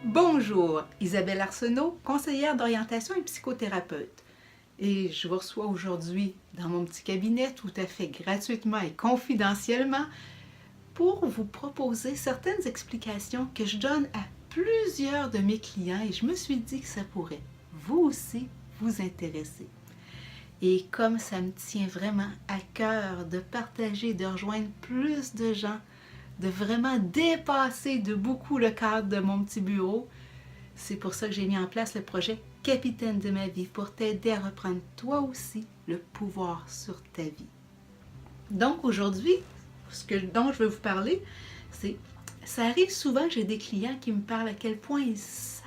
Bonjour, Isabelle Arsenault, conseillère d'orientation et psychothérapeute. Et je vous reçois aujourd'hui dans mon petit cabinet tout à fait gratuitement et confidentiellement pour vous proposer certaines explications que je donne à plusieurs de mes clients et je me suis dit que ça pourrait vous aussi vous intéresser. Et comme ça me tient vraiment à cœur de partager, de rejoindre plus de gens, de vraiment dépasser de beaucoup le cadre de mon petit bureau, c'est pour ça que j'ai mis en place le projet Capitaine de ma vie pour t'aider à reprendre toi aussi le pouvoir sur ta vie. Donc aujourd'hui, dont je veux vous parler, c'est ça arrive souvent que j'ai des clients qui me parlent à quel point ils savent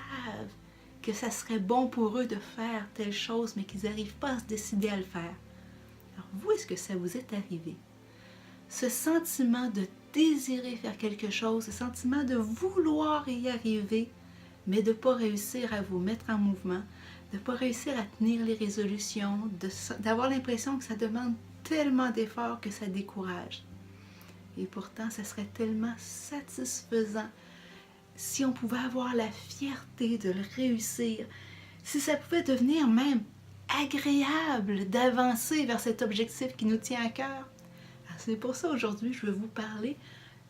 que ça serait bon pour eux de faire telle chose, mais qu'ils n'arrivent pas à se décider à le faire. Alors vous, est-ce que ça vous est arrivé? Ce sentiment de désirer faire quelque chose, ce sentiment de vouloir y arriver, mais de ne pas réussir à vous mettre en mouvement, de ne pas réussir à tenir les résolutions, d'avoir l'impression que ça demande tellement d'efforts que ça décourage. Et pourtant, ça serait tellement satisfaisant si on pouvait avoir la fierté de le réussir, si ça pouvait devenir même agréable d'avancer vers cet objectif qui nous tient à cœur. C'est pour ça aujourd'hui, je veux vous parler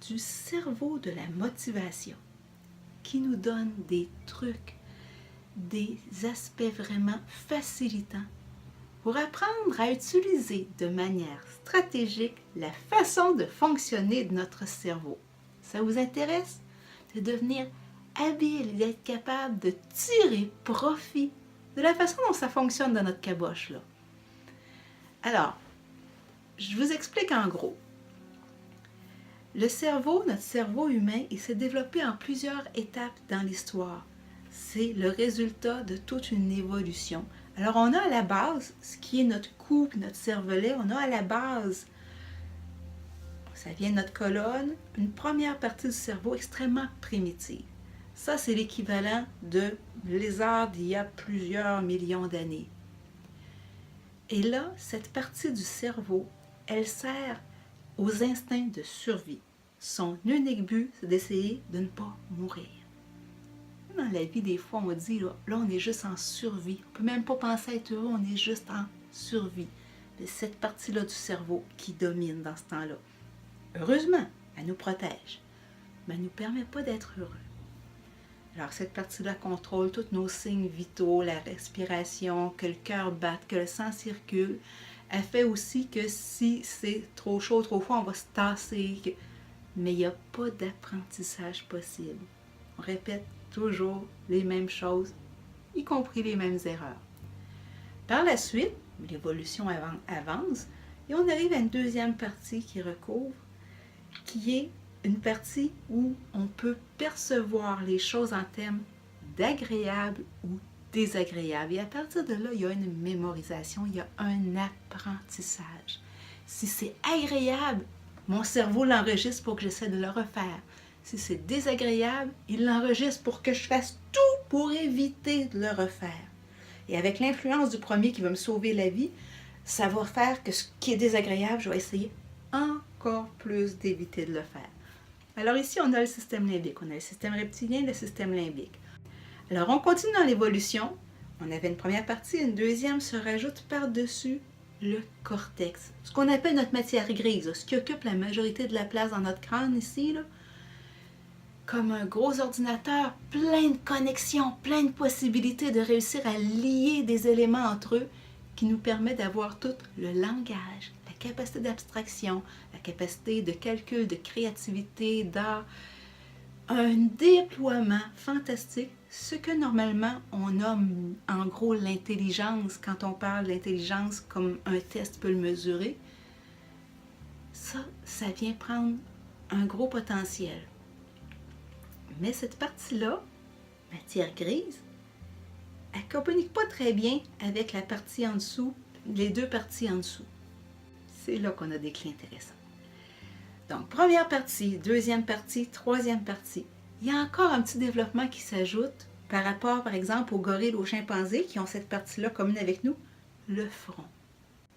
du cerveau de la motivation qui nous donne des trucs, des aspects vraiment facilitants pour apprendre à utiliser de manière stratégique la façon de fonctionner de notre cerveau. Ça vous intéresse? De devenir habile et d'être capable de tirer profit de la façon dont ça fonctionne dans notre caboche là. Alors, je vous explique en gros. Le cerveau, notre cerveau humain, il s'est développé en plusieurs étapes dans l'histoire. C'est le résultat de toute une évolution. Alors, on a à la base, ce qui est notre cou, notre cervelet, on a à la base, ça vient de notre colonne, une première partie du cerveau extrêmement primitive. Ça, c'est l'équivalent de lézard d'il y a plusieurs millions d'années. Et là, cette partie du cerveau, elle sert aux instincts de survie. Son unique but, c'est d'essayer de ne pas mourir. Dans la vie, des fois, on dit, là on est juste en survie. On ne peut même pas penser à être heureux, on est juste en survie. C'est cette partie-là du cerveau qui domine dans ce temps-là. Heureusement, elle nous protège, mais elle ne nous permet pas d'être heureux. Alors, cette partie-là contrôle tous nos signes vitaux, la respiration, que le cœur batte, que le sang circule. Elle fait aussi que si c'est trop chaud, trop froid, on va se tasser. Mais il n'y a pas d'apprentissage possible. On répète toujours les mêmes choses, y compris les mêmes erreurs. Par la suite, l'évolution avance et on arrive à une deuxième partie qui recouvre, qui est une partie où on peut percevoir les choses en termes d'agréable ou désagréable. Et à partir de là, il y a une mémorisation, il y a un apprentissage. Si c'est agréable, mon cerveau l'enregistre pour que j'essaie de le refaire. Si c'est désagréable, il l'enregistre pour que je fasse tout pour éviter de le refaire. Et avec l'influence du premier qui va me sauver la vie, ça va faire que ce qui est désagréable, je vais essayer encore plus d'éviter de le faire. Alors ici, on a le système limbique. On a le système reptilien et le système limbique. Alors, on continue dans l'évolution. On avait une première partie, une deuxième se rajoute par-dessus le cortex. Ce qu'on appelle notre matière grise, ce qui occupe la majorité de la place dans notre crâne ici, là, comme un gros ordinateur, plein de connexions, plein de possibilités de réussir à lier des éléments entre eux qui nous permet d'avoir tout le langage, la capacité d'abstraction, la capacité de calcul, de créativité, d'art, un déploiement fantastique, ce que normalement on nomme en gros l'intelligence, quand on parle d'intelligence comme un test peut le mesurer, ça vient prendre un gros potentiel. Mais cette partie-là, matière grise, elle ne communique pas très bien avec la partie en dessous, les deux parties en dessous. C'est là qu'on a des clés intéressantes. Donc, première partie, deuxième partie, troisième partie. Il y a encore un petit développement qui s'ajoute par rapport, par exemple, aux gorilles, aux chimpanzés qui ont cette partie-là commune avec nous, le front.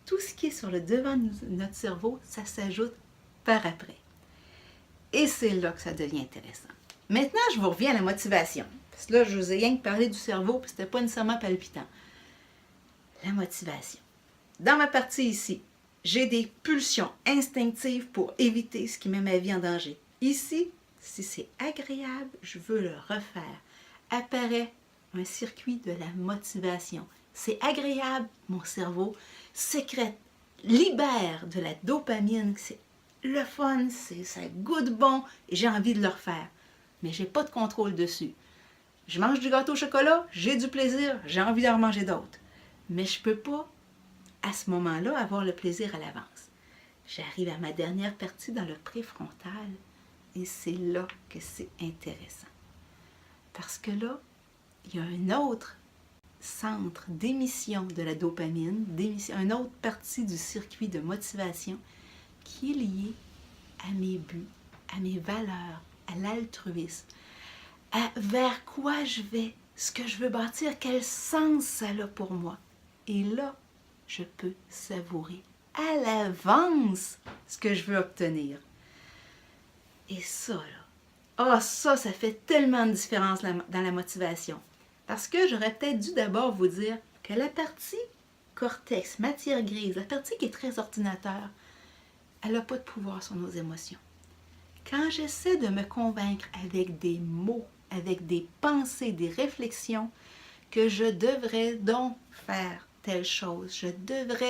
Tout ce qui est sur le devant de notre cerveau, ça s'ajoute par après. Et c'est là que ça devient intéressant. Maintenant, je vous reviens à la motivation. Là, je vous ai rien que parlé du cerveau, puis c'était pas nécessairement palpitant. La motivation. Dans ma partie ici, j'ai des pulsions instinctives pour éviter ce qui met ma vie en danger. Ici, si c'est agréable, je veux le refaire. Apparaît un circuit de la motivation. C'est agréable, mon cerveau sécrète, libère de la dopamine. C'est le fun, ça goûte bon et j'ai envie de le refaire. Mais je n'ai pas de contrôle dessus. Je mange du gâteau au chocolat, j'ai du plaisir, j'ai envie d'en manger d'autres. Mais je ne peux pas, à ce moment-là, avoir le plaisir à l'avance. J'arrive à ma dernière partie dans le préfrontal et c'est là que c'est intéressant. Parce que là, il y a un autre centre d'émission de la dopamine, une autre partie du circuit de motivation qui est liée à mes buts, à mes valeurs, à l'altruisme, vers quoi je vais, ce que je veux bâtir, quel sens ça a pour moi. Et là, je peux savourer à l'avance ce que je veux obtenir. Et ça, là, ça fait tellement de différence dans la motivation. Parce que j'aurais peut-être dû d'abord vous dire que la partie cortex, matière grise, la partie qui est très ordinateur, elle n'a pas de pouvoir sur nos émotions. Quand j'essaie de me convaincre avec des mots, avec des pensées, des réflexions, que je devrais donc faire telle chose,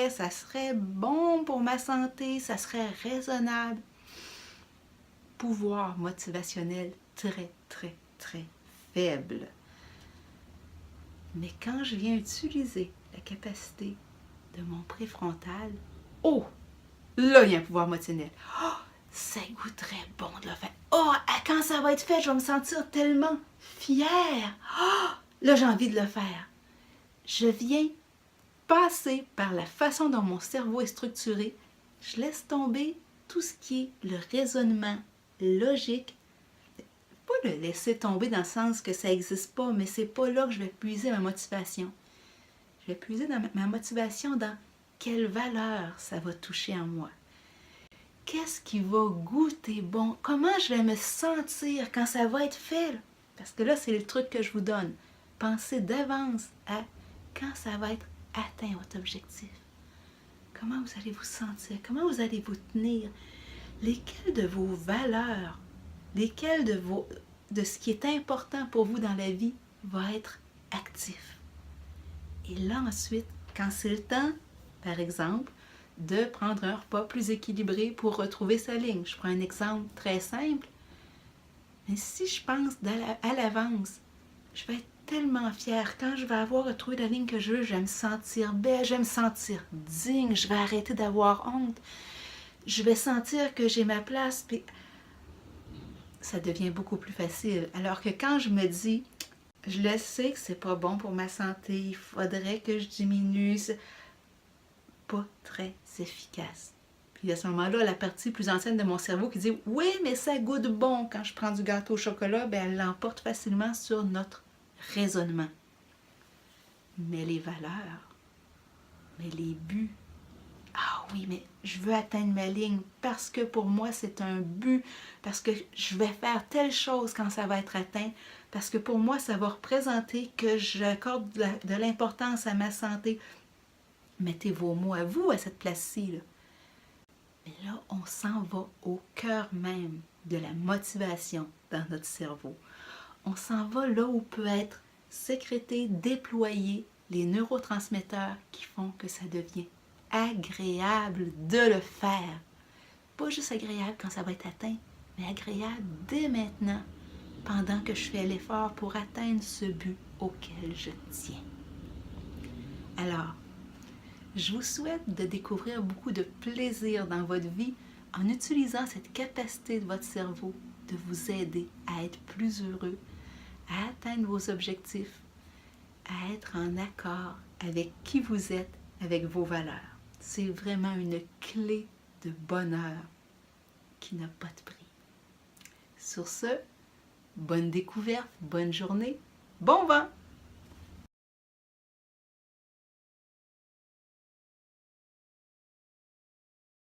ça serait bon pour ma santé, ça serait raisonnable. Pouvoir motivationnel très, très, très faible. Mais quand je viens utiliser la capacité de mon préfrontal, là, il y a un pouvoir motivationnel. Ça goûterait bon de le faire. Quand ça va être fait, je vais me sentir tellement fière. Là, j'ai envie de le faire. Je viens passer par la façon dont mon cerveau est structuré. Je laisse tomber tout ce qui est le raisonnement logique. Pas le laisser tomber dans le sens que ça n'existe pas, mais c'est pas là que je vais puiser ma motivation. Je vais puiser dans ma motivation dans quelle valeur ça va toucher en moi. Qu'est-ce qui va goûter bon? Comment je vais me sentir quand ça va être fait? Parce que là, c'est le truc que je vous donne. Pensez d'avance à quand ça va être atteint votre objectif. Comment vous allez vous sentir? Comment vous allez vous tenir? Lesquelles de vos valeurs, lesquelles de ce qui est important pour vous dans la vie va être actif? Et là, ensuite, quand c'est le temps, par exemple, de prendre un repas plus équilibré pour retrouver sa ligne. Je prends un exemple très simple. Mais si je pense à l'avance, je vais être tellement fière. Quand je vais avoir retrouvé la ligne que je veux, je vais me sentir belle, je vais me sentir digne, je vais arrêter d'avoir honte. Je vais sentir que j'ai ma place, puis ça devient beaucoup plus facile. Alors que quand je me dis, je le sais que c'est pas bon pour ma santé, il faudrait que je diminue, c'est pas très efficace. Puis à ce moment-là, la partie plus ancienne de mon cerveau qui dit « Oui, mais ça goûte bon quand je prends du gâteau au chocolat », elle l'emporte facilement sur notre raisonnement. Mais les valeurs, mais les buts, oui, mais je veux atteindre ma ligne parce que pour moi c'est un but, parce que je vais faire telle chose quand ça va être atteint, parce que pour moi ça va représenter que j'accorde de l'importance à ma santé. Mettez vos mots à vous à cette place-ci. Mais là, on s'en va au cœur même de la motivation dans notre cerveau. On s'en va là où peut être sécrété, déployé les neurotransmetteurs qui font que ça devient agréable de le faire. Pas juste agréable quand ça va être atteint, mais agréable dès maintenant, pendant que je fais l'effort pour atteindre ce but auquel je tiens. Alors, je vous souhaite de découvrir beaucoup de plaisir dans votre vie en utilisant cette capacité de votre cerveau de vous aider à être plus heureux, à atteindre vos objectifs, à être en accord avec qui vous êtes, avec vos valeurs. C'est vraiment une clé de bonheur qui n'a pas de prix. Sur ce, bonne découverte, bonne journée, bon vent!